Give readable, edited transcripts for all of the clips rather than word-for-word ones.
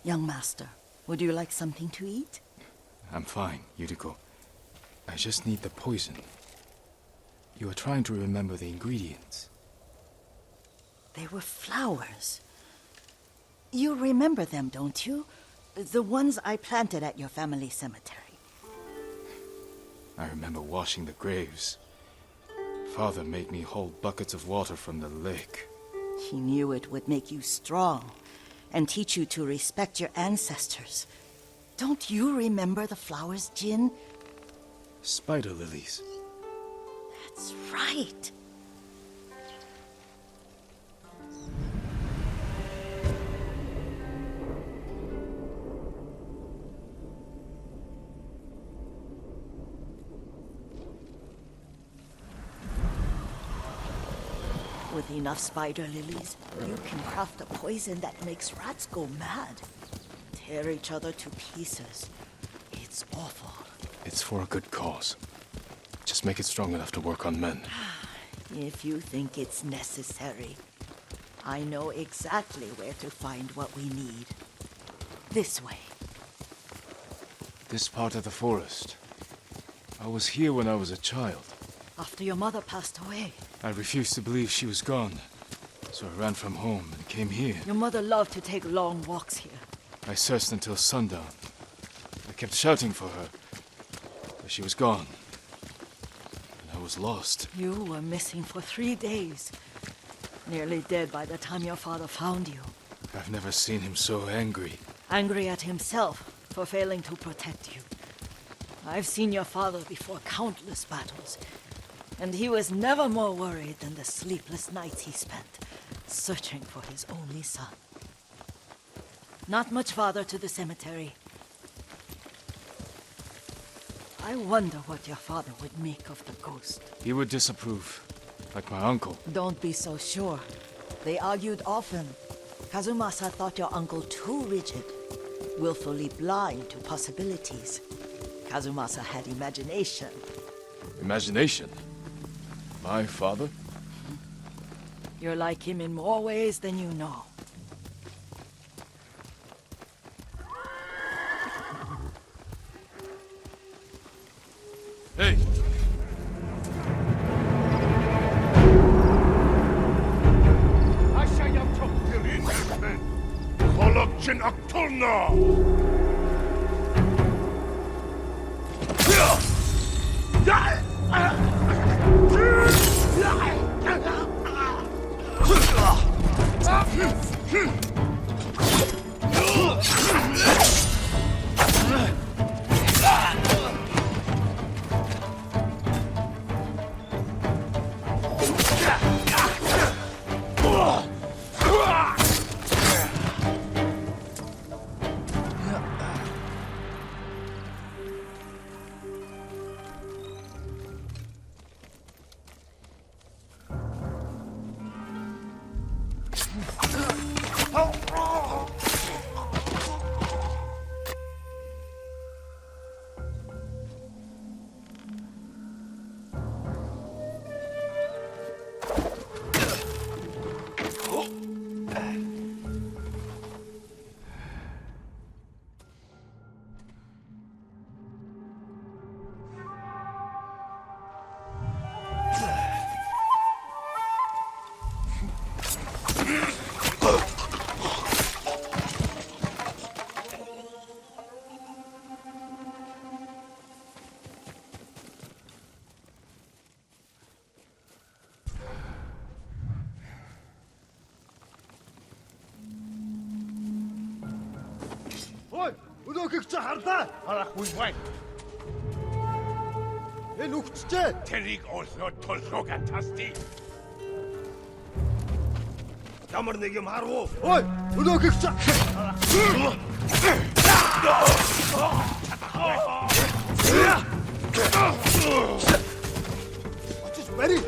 Young master, would you like something to eat? I'm fine, Yuriko. I just need the poison. You are trying to remember the ingredients. They were flowers. You remember them, don't you? The ones I planted at your family cemetery. I remember washing the graves. Father made me hold buckets of water from the lake. He knew it would make you strong and teach you to respect your ancestors. Don't you remember the flowers, Jin? Spider lilies. That's right. With enough spider lilies, you can craft a poison that makes rats go mad. Tear each other to pieces. It's awful. It's for a good cause. Just make it strong enough to work on men. If you think it's necessary, I know exactly where to find what we need. This way. This part of the forest. I was here when I was a child. After your mother passed away. I refused to believe she was gone. So I ran from home and came here. Your mother loved to take long walks here. I searched until sundown. I kept shouting for her. But she was gone. And I was lost. You were missing for 3 days. Nearly dead by the time your father found you. I've never seen him so angry. Angry at himself for failing to protect you. I've seen your father before countless battles. And he was never more worried than the sleepless nights he spent searching for his only son. Not much farther to the cemetery. I wonder what your father would make of the ghost. He would disapprove, like my uncle. Don't be so sure. They argued often. Kazumasa thought your uncle too rigid, willfully blind to possibilities. Kazumasa had imagination. Imagination? My father? You're like him in more ways than you know. Hey! Aşağıya çok derin ben. Kolokçun aktulna. Өнөөгч хардаа. Харахгүй байна. Энэ үгчтэй. Тэрийг олноо толгойг атасти. Ямар нэг юм харгуу. Ой, өнөөгч. Очиж бари.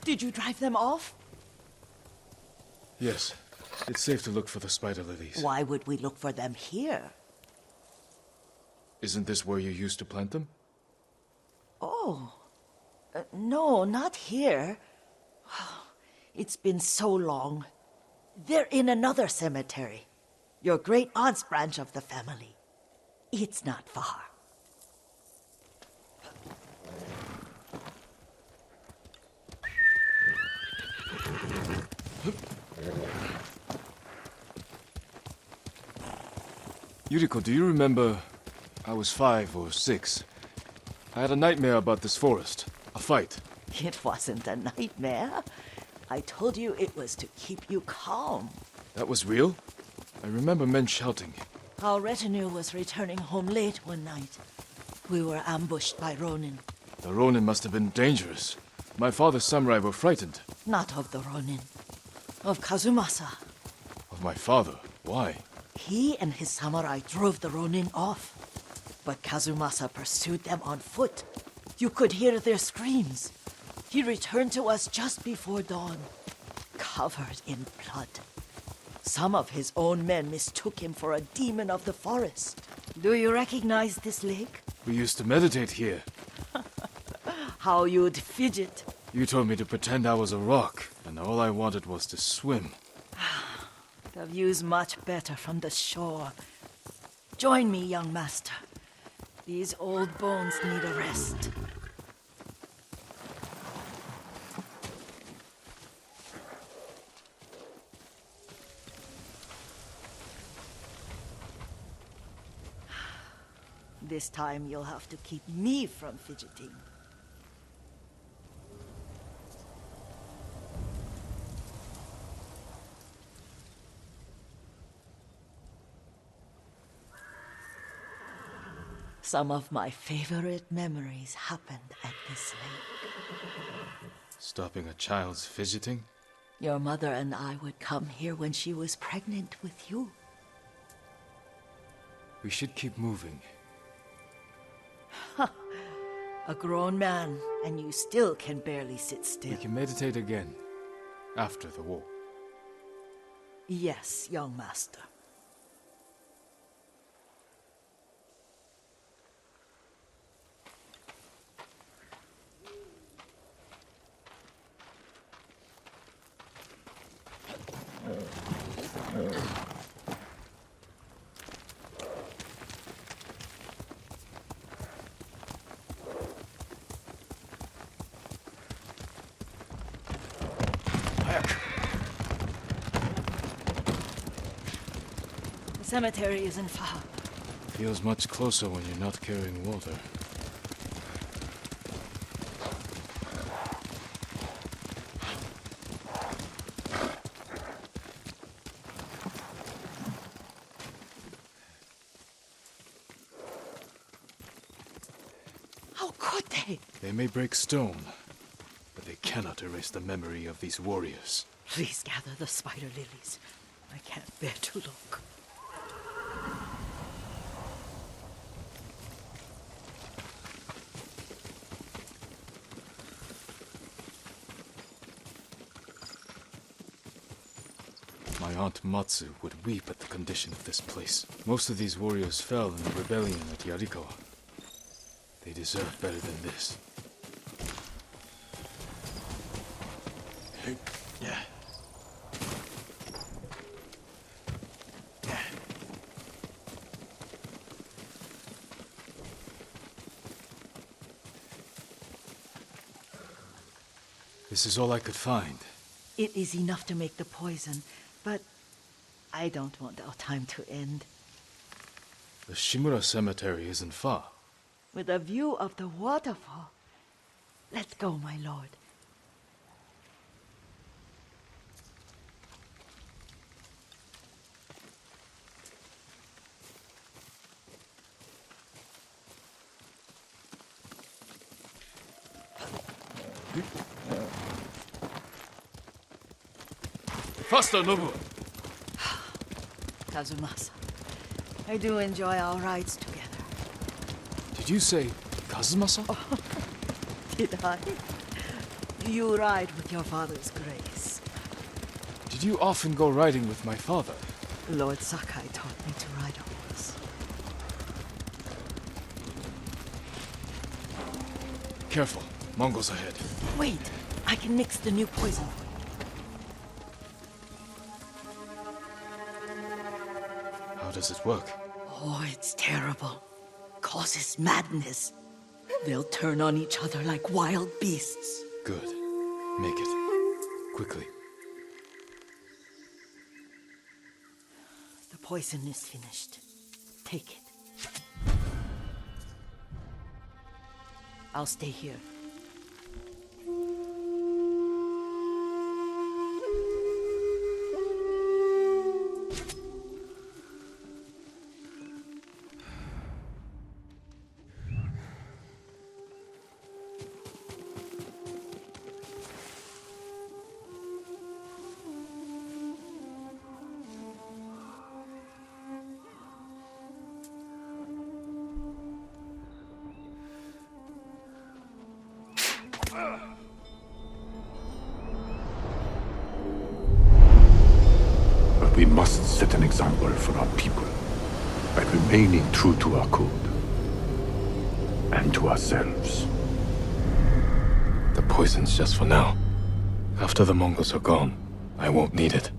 Did you drive them off? Yes. It's safe to look for the spider lilies. Why would we look for them here? Isn't this where you used to plant them? Oh. No, not here. It's been so long. They're in another cemetery. Your great-aunt's branch of the family. It's not far. Yuriko, do you remember? I was 5 or 6. I had a nightmare about this forest. A fight. It wasn't a nightmare. I told you it was to keep you calm. That was real? I remember men shouting. Our retinue was returning home late one night. We were ambushed by Ronin. The Ronin must have been dangerous. My father's samurai were frightened. Not of the Ronin. Of Kazumasa. Of my father? Why? He and his samurai drove the Ronin off. But Kazumasa pursued them on foot. You could hear their screams. He returned to us just before dawn, covered in blood. Some of his own men mistook him for a demon of the forest. Do you recognize this lake? We used to meditate here. How you'd fidget. You told me to pretend I was a rock, and all I wanted was to swim. The view's much better from the shore. Join me, young master. These old bones need a rest. This time you'll have to keep me from fidgeting. Some of my favorite memories happened at this lake. Stopping a child's fidgeting? Your mother and I would come here when she was pregnant with you. We should keep moving. A grown man, and you still can barely sit still. We can meditate again. After the war. Yes, young master. The cemetery isn't far. Feels much closer when you're not carrying water. How could they? They may break stone, but they cannot erase the memory of these warriors. Please gather the spider lilies. I can't bear to look. My Aunt Matsu would weep at the condition of this place. Most of these warriors fell in the rebellion at Yarikawa. They deserve better than this. This is all I could find. It is enough to make the poison, but I don't want our time to end. The Shimura Cemetery isn't far. With a view of the waterfall. Let's go, my lord. Faster, Nobu! Kazumasa, I do enjoy our rides together. Did you say Kazumasa? Did I? You ride with your father's grace. Did you often go riding with my father? Lord Sakai taught me to ride a horse. Careful, Mongols ahead. Wait, I can mix the new poison for you. How does it work? Oh, it's terrible. Causes madness. They'll turn on each other like wild beasts. Good. Make it. Quickly. The poison is finished. Take it. I'll stay here. We must set an example for our people by remaining true to our code and to ourselves. The poison's just for now. After the Mongols are gone, I won't need it.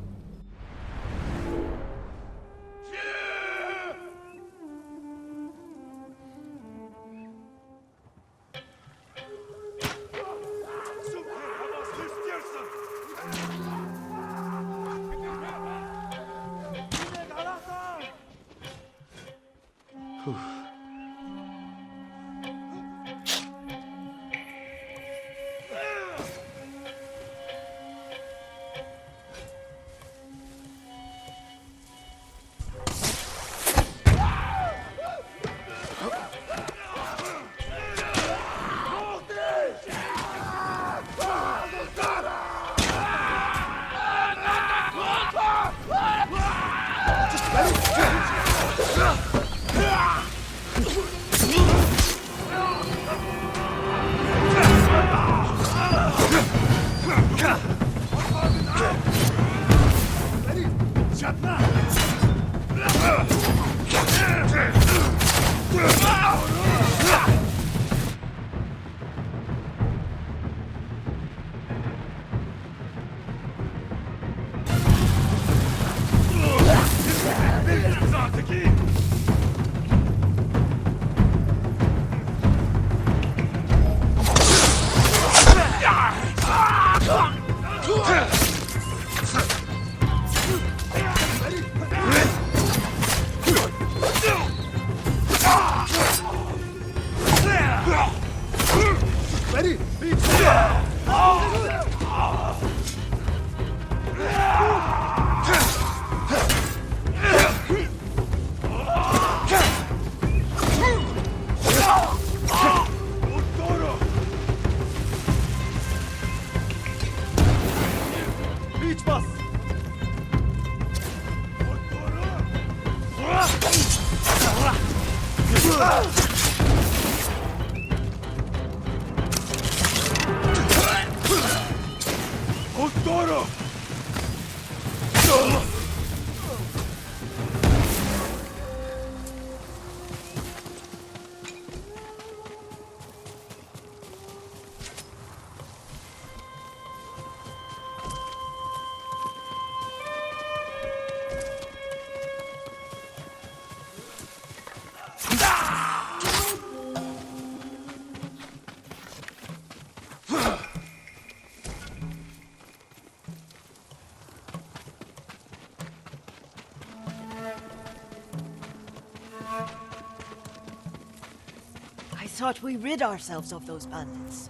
thought we rid ourselves of those bandits.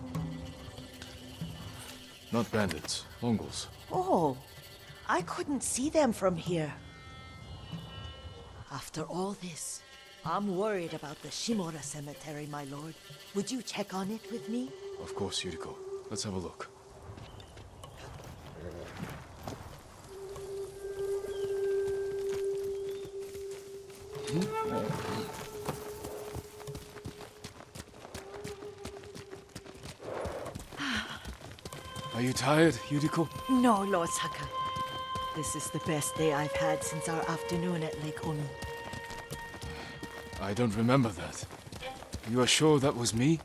Not bandits, Mongols. Oh, I couldn't see them from here. After all this, I'm worried about the Shimura cemetery, my lord. Would you check on it with me? Of course, Yuriko. Let's have a look. Are you tired, Yuriko? No, Lord Sakai. This is the best day I've had since our afternoon at Lake Oni. I don't remember that. You are sure that was me?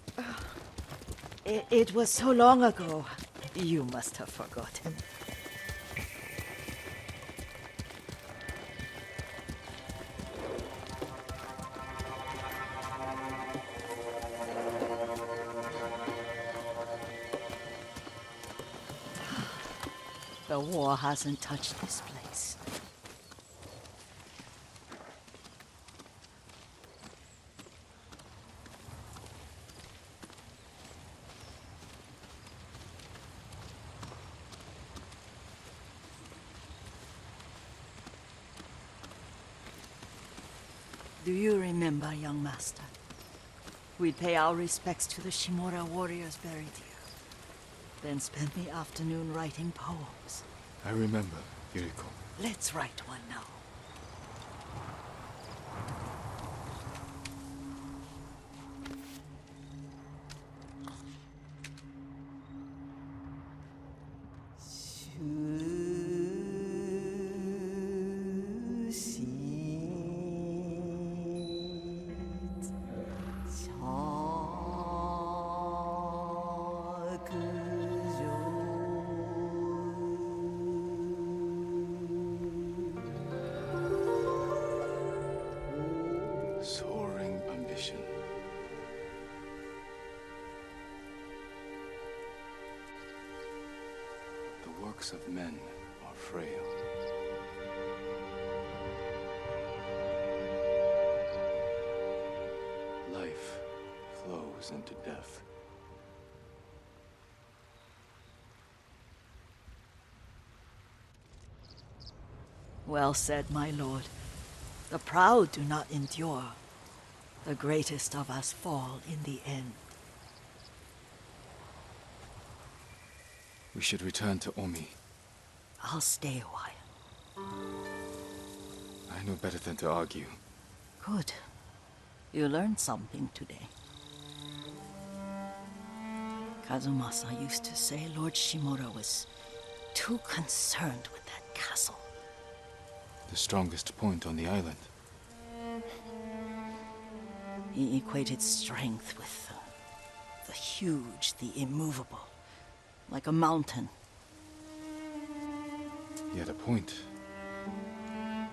It was so long ago. You must have forgotten. The war hasn't touched this place. Do you remember, young master? We'd pay our respects to the Shimura warriors buried here. Then spend the afternoon writing poems. I remember, Yuriko. Let's write one now. Soaring ambition. The works of men are frail. Life flows into death. Well said, my lord. The proud do not endure. The greatest of us fall in the end. We should return to Omi. I'll stay a while. I know better than to argue. Good. You learned something today. Kazumasa used to say Lord Shimura was too concerned with that castle. The strongest point on the island. He equated strength with the huge, the immovable, like a mountain. He had a point.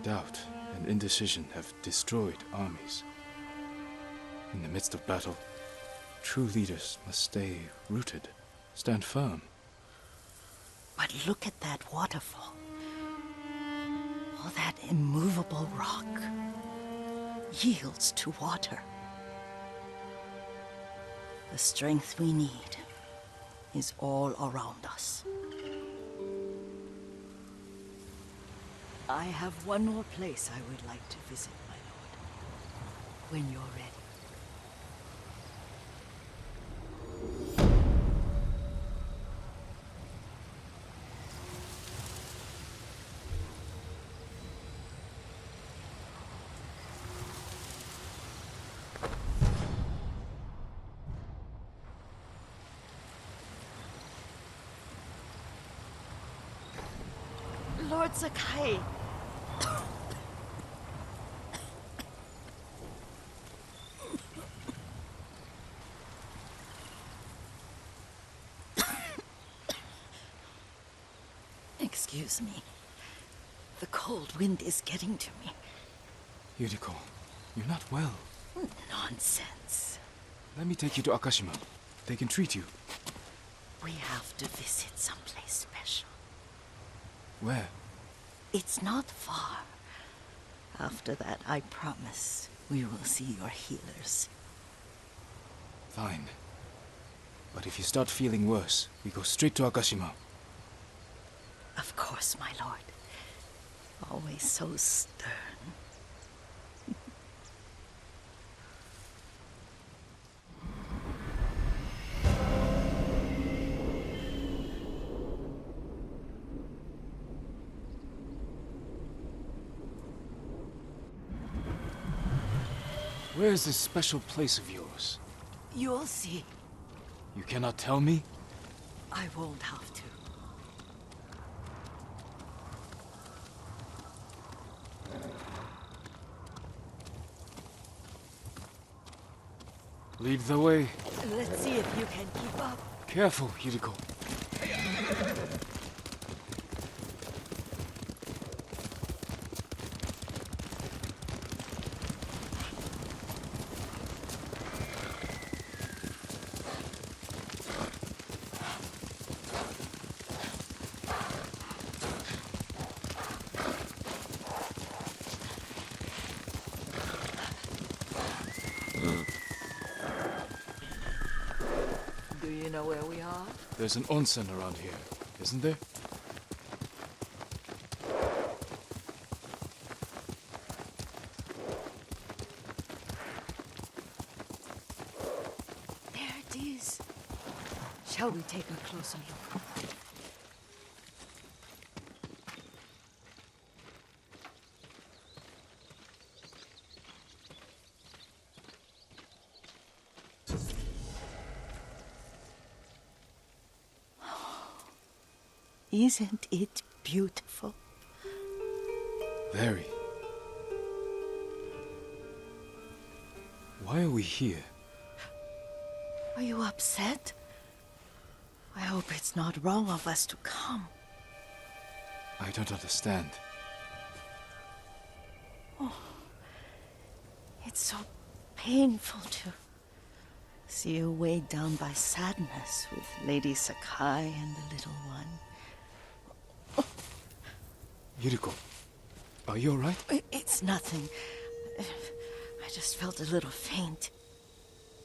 Doubt and indecision have destroyed armies. In the midst of battle, true leaders must stay rooted, stand firm. But look at that waterfall. All that immovable rock yields to water. The strength we need is all around us. I have one more place I would like to visit, my lord. When you're ready. Lord Sakai. Excuse me. The cold wind is getting to me. Yuriko, you're not well. Nonsense. Let me take you to Akashima. They can treat you. We have to visit someplace special. Where? It's not far. After that, I promise we will see your healers. Fine. But if you start feeling worse, we go straight to Akashima. Of course, my lord. Always so stern. Where is this special place of yours? You'll see. You cannot tell me? I won't have to. Lead the way. Let's see if you can keep up. Careful, Yuriko. Do you know where we are? There's an onsen around here, isn't there? There it is. Shall we take a closer look? Isn't it beautiful? Very. Why are we here? Are you upset? I hope it's not wrong of us to come. I don't understand. It's so painful to see you weighed down by sadness with Lady Sakai and the little one. Yuriko, are you alright? It's nothing. I just felt a little faint.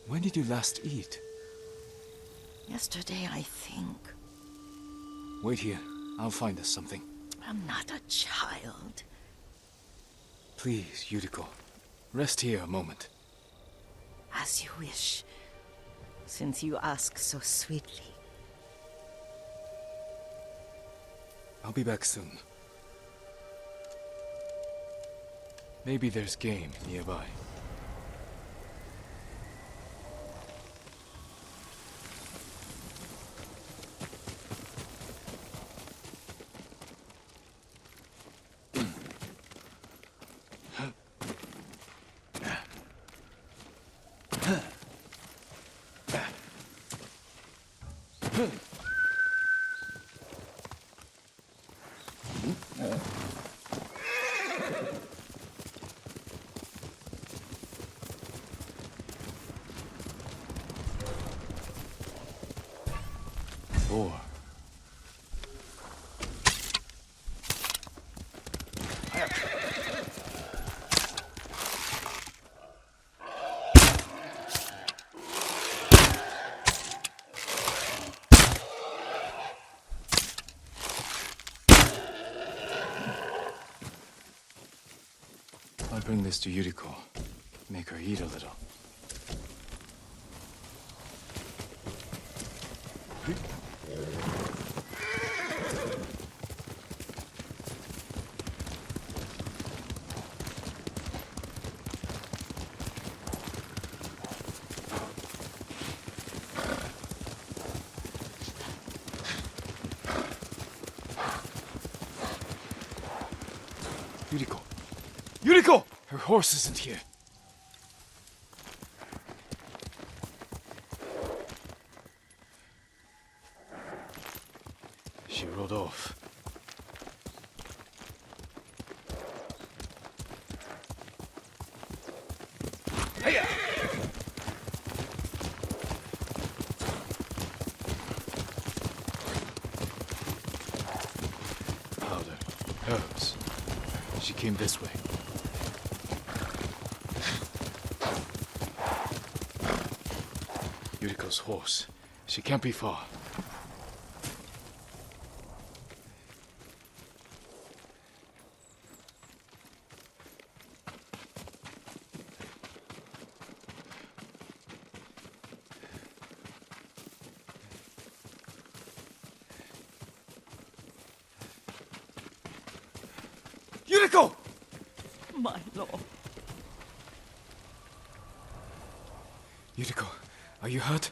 When did you last eat? Yesterday, I think. Wait here. I'll find us something. I'm not a child. Please, Yuriko. Rest here a moment. As you wish, since you ask so sweetly. I'll be back soon. Maybe there's game nearby. Four. I'll bring this to Yuriko. Make her eat a little. Yuriko! Yuriko! Her horse isn't here. She rode off. Hiya! Powder. Herbs. She came this way. Yuriko's horse. She can't be far. Yuriko! My lord. Yuriko, are you hurt?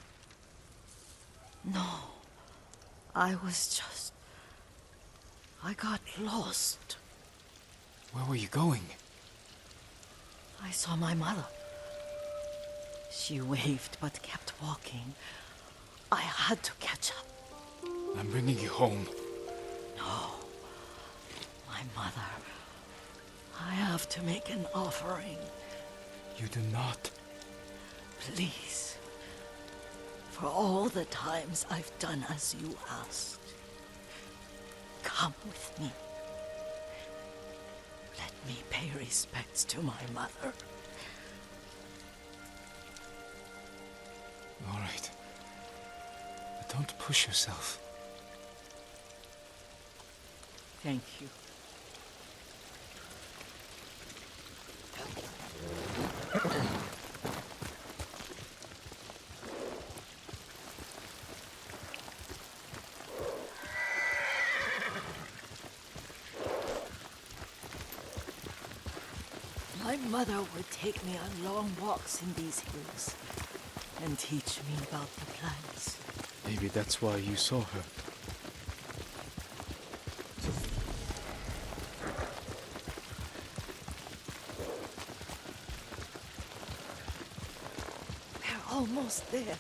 No. I got lost. Where were you going? I saw my mother. She waved but kept walking. I had to catch up. I'm bringing you home. No. My mother. I have to make an offering. You do not. Please. For all the times I've done as you asked. Come with me. Let me pay respects to my mother. All right. But don't push yourself. Thank you. My mother would take me on long walks in these hills and teach me about the plants. Maybe that's why you saw her. We're almost there.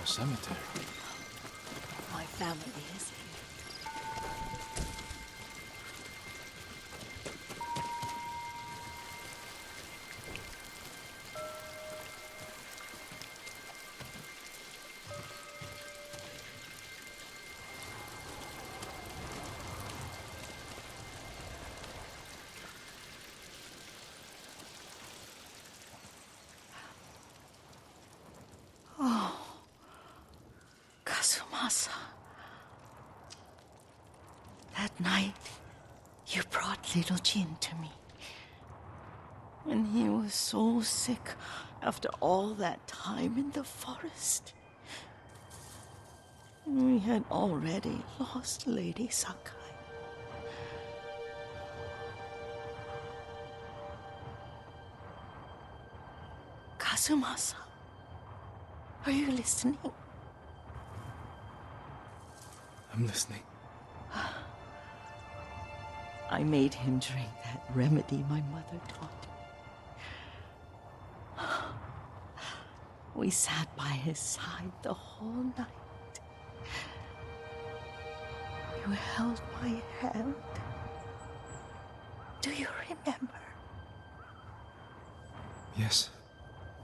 A cemetery. My family is here. Kazumasa. That night, you brought little Jin to me. And he was so sick after all that time in the forest. We had already lost Lady Sakai. Kazumasa, are you listening? I'm listening. I made him drink that remedy my mother taught me. We sat by his side the whole night. You held my hand. Do you remember? Yes,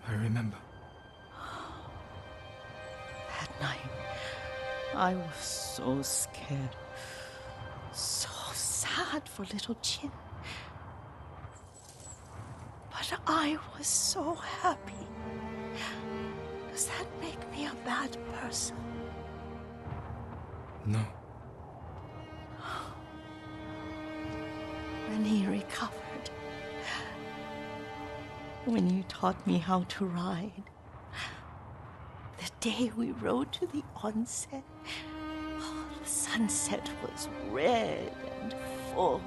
I remember. That night, I was so scared. So sad for little Jin. But I was so happy. Does that make me a bad person? No. When he recovered. When you taught me how to ride. The day we rode to the onsen. Oh, the sunset was red and full.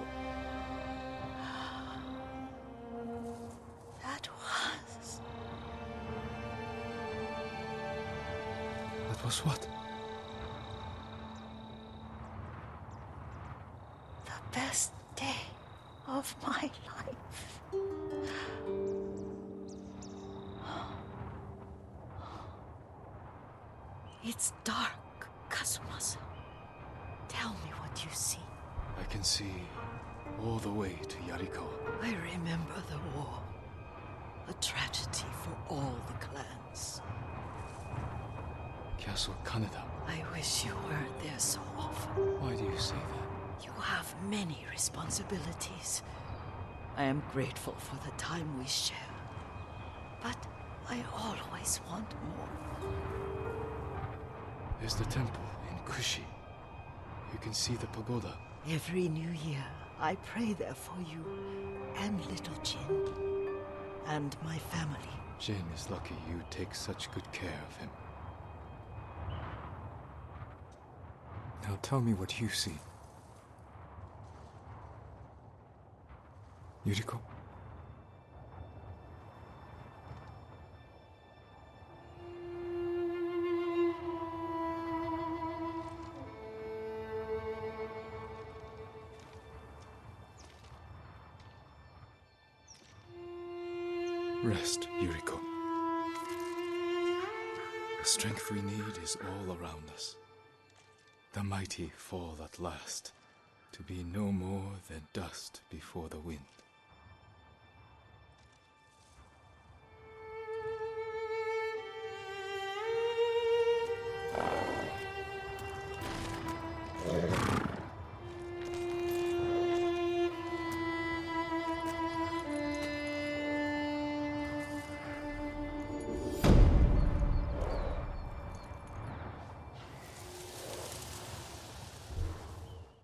That was what? the best day of my life. It's dark, Kazumasa. Tell me what you see. I can see all the way to Yarikawa. I remember the war. A tragedy for all the clans. Castle Kaneda. I wish you weren't there so often. Why do you say that? You have many responsibilities. I am grateful for the time we share. But I always want more. There's the temple in Kushi. You can see the pagoda. Every new year, I pray there for you and little Jin. And my family. Jin is lucky you take such good care of him. Now tell me what you see. Yuriko? Rest, Yuriko. The strength we need is all around us. The mighty fall at last, to be no more than dust before the wind.